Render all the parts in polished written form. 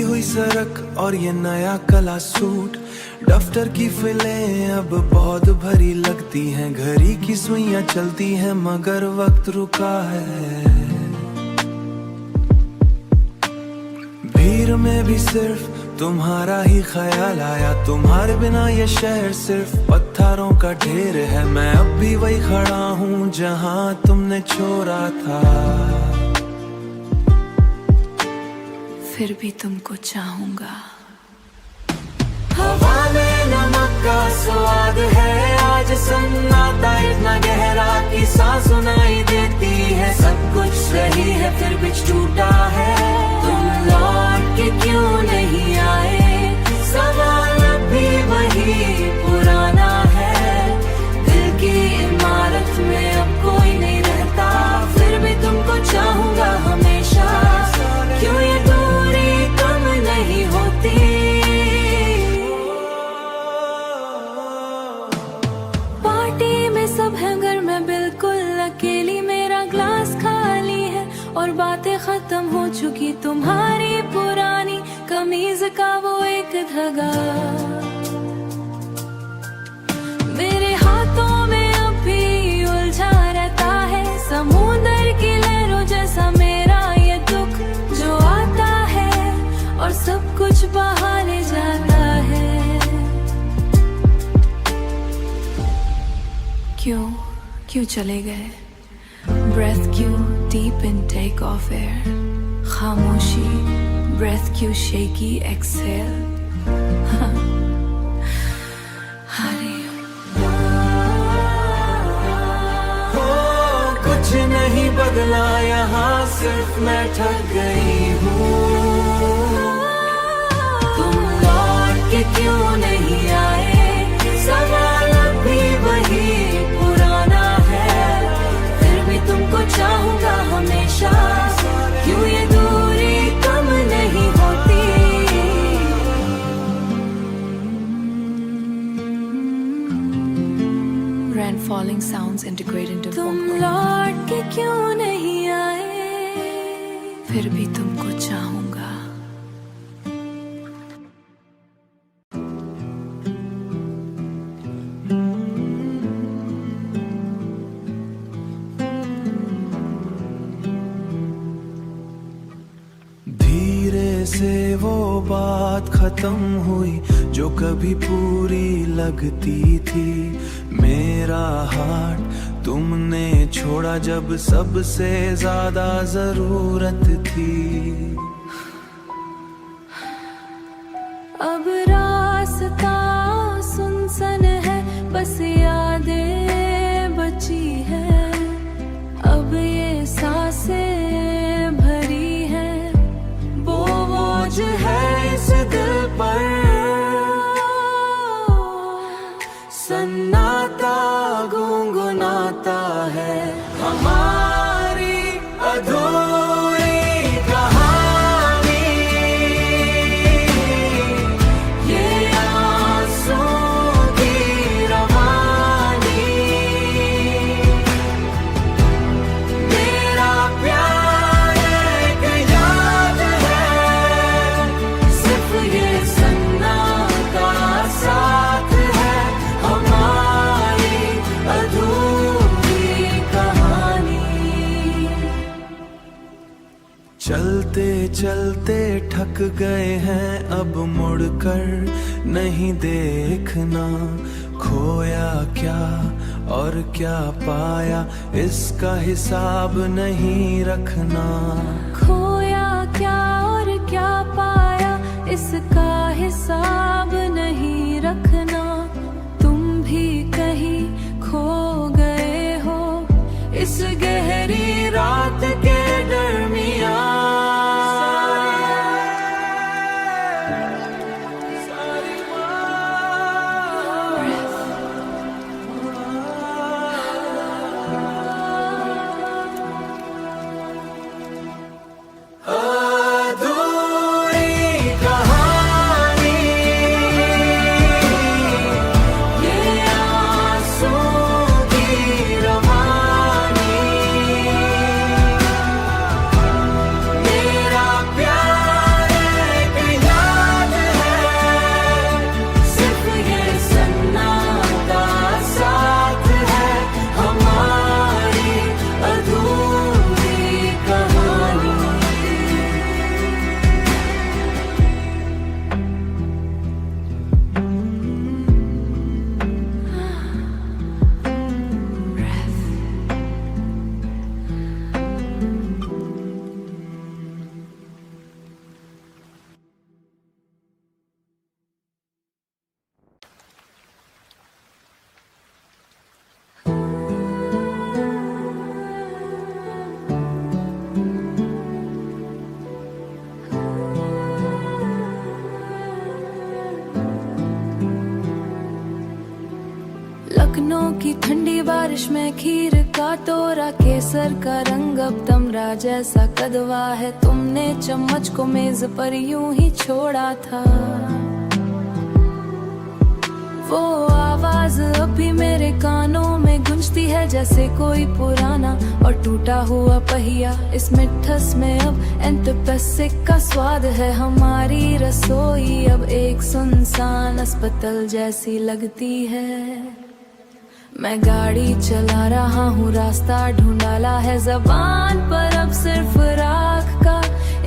हुई सड़क और ये नया कला सूट, दफ्तर की फिलें अब बहुत भरी लगती हैं, घड़ी की सुइयां चलती हैं मगर वक्त रुका है। भीड़ में भी सिर्फ तुम्हारा ही ख्याल आया, तुम्हारे बिना ये शहर सिर्फ पत्थरों का ढेर है। मैं अब भी वही खड़ा हूँ जहाँ तुमने छोड़ा था, फिर भी तुमको चाहूंगा। हवा में नमक का स्वाद है आज, सन्नाटा इतना गहरा कि सांस सुनाई देती है। सब कुछ सही है फिर भी टूटा है, तुम लौट के क्यों नहीं आए? सवाल अब भी वही पुराना है, दिल की इमारत में अब कोई नहीं रहता, फिर भी तुमको चाहूंगा हमेशा। क्यों ये दूरी कम नहीं होती? पार्टी में सब है, घर में बिल्कुल अकेली, मेरा ग्लास खाली है और बातें खत्म हो चुकी। तुम्हारी पुरानी कमीज का वो एक धागा मेरे हाथों में अब भी उलझा रहता है। समुंदर की लहरों जैसा मेरा ये दुख जो आता है और सब कुछ बहा ले जाता है। क्यों चले गए? ब्रेथ क्यों deep intake of air, खामोशी ब्रेथ क्यों शेकी एक्सहेल। कुछ नहीं बदला यहाँ, सिर्फ मैं ठग गई हूँ। तुम लौट के क्यों नहीं आए? सवाल अब भी वही पुराना है, फिर भी तुमको चाहूंगा हमेशा। क्यों ये दूरी कम नहीं होती? Rain falling sounds integrate into तुम vocal. लौट के क्यों नहीं आए? फिर भी तुमको चाहूंगा। धीरे से वो बात खत्म हुई जो कभी पूरी लगती थी। मेरा हार्ट तुमने छोड़ा जब सबसे ज्यादा जरूरत थी। अब रास्ता सुनसान है, बस यादें बची है। अब ये सांसें भरी है, बोझ है इस दिल पर, सन्नाटा गुनगुनाता है हमारी अधूरी कहानी। ये आंसुओं की रवानी, मेरा प्यार एक याद है, सिर्फ ये सन्नाटा साथ है हमारी अधूरी कहानी। चलते चलते थक गए हैं, अब मुड़कर नहीं देखना। खोया क्या और क्या पाया, इसका हिसाब नहीं रखना। खोया क्या और क्या पाया, इसका हिसाब नहीं रखना। तुम भी कहीं खो गए हो इस गहरी रात के दरमियान। अधूरी कहानी। सावनों की ठंडी बारिश में खीर का तोरा, केसर का रंग अब तमरा जैसा कदवा है। तुमने चम्मच को मेज पर यूं ही छोड़ा था। वो आवाज अभी मेरे कानों में गूंजती है, जैसे कोई पुराना और टूटा हुआ पहिया। इस मिठस में अब एंटीबायोटिक का स्वाद है। हमारी रसोई अब एक सुनसान अस्पताल जैसी लगती है। मैं गाड़ी चला रहा हूँ, रास्ता ढूंढाला है ज़बान पर, अब सिर्फ राख का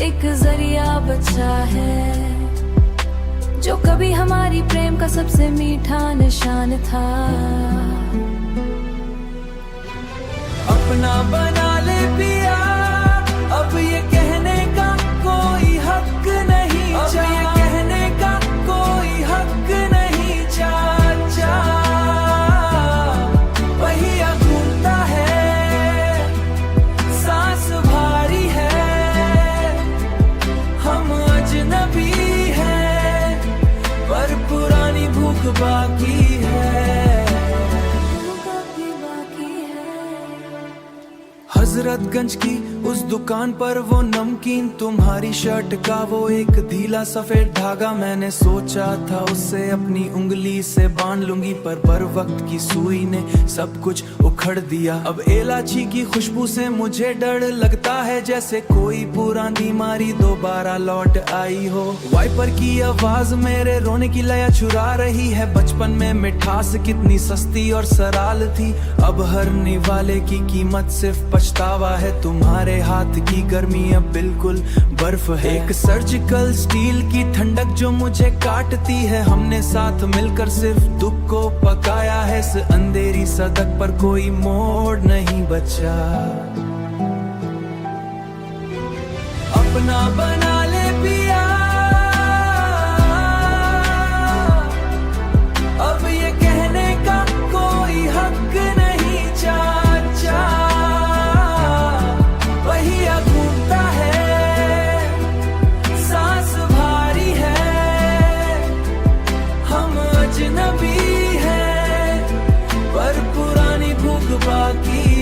एक जरिया बचा है, जो कभी हमारी प्रेम का सबसे मीठा निशान था। अपना बना ले पिया, अब ये कहने का कोई हक नहीं, अब ये कहने का कोई हक नहीं। चाचा पहिया घूमता है, सांस भारी है, हम अजनबी हैं, पर पुरानी भूख बाकी है। हजरतगंज की उस दुकान पर वो नमकीन, तुम्हारी शर्ट का वो एक ढीला सफेद धागा। मैंने सोचा था उससे अपनी उंगली से बांध लूंगी, पर बर वक्त की सुई ने सब कुछ उखड़ दिया। अब इलायची की खुशबू से मुझे डर लगता है, जैसे कोई पुरानी बीमारी दोबारा लौट आई हो। वाइपर की आवाज मेरे रोने की लया चुरा रही है। बचपन में मिठास कितनी सस्ती और सरल थी, अब हर निवाले की कीमत सिर्फ पछतावा है। तुम्हारे हाथ की गर्मी अब बिल्कुल बर्फ है, एक सर्जिकल स्टील की ठंडक जो मुझे काटती है। हमने साथ मिलकर सिर्फ दुख को पकाया है, इस अंधेरी सड़क पर कोई मोड़ नहीं बचा। अपना बना ले पिया, अब ये कहने का कोई हक नहीं। चाचा पहिया घूमता है, सांस भारी है, हम अजनबी हैं, पर पुरानी भूख बाकी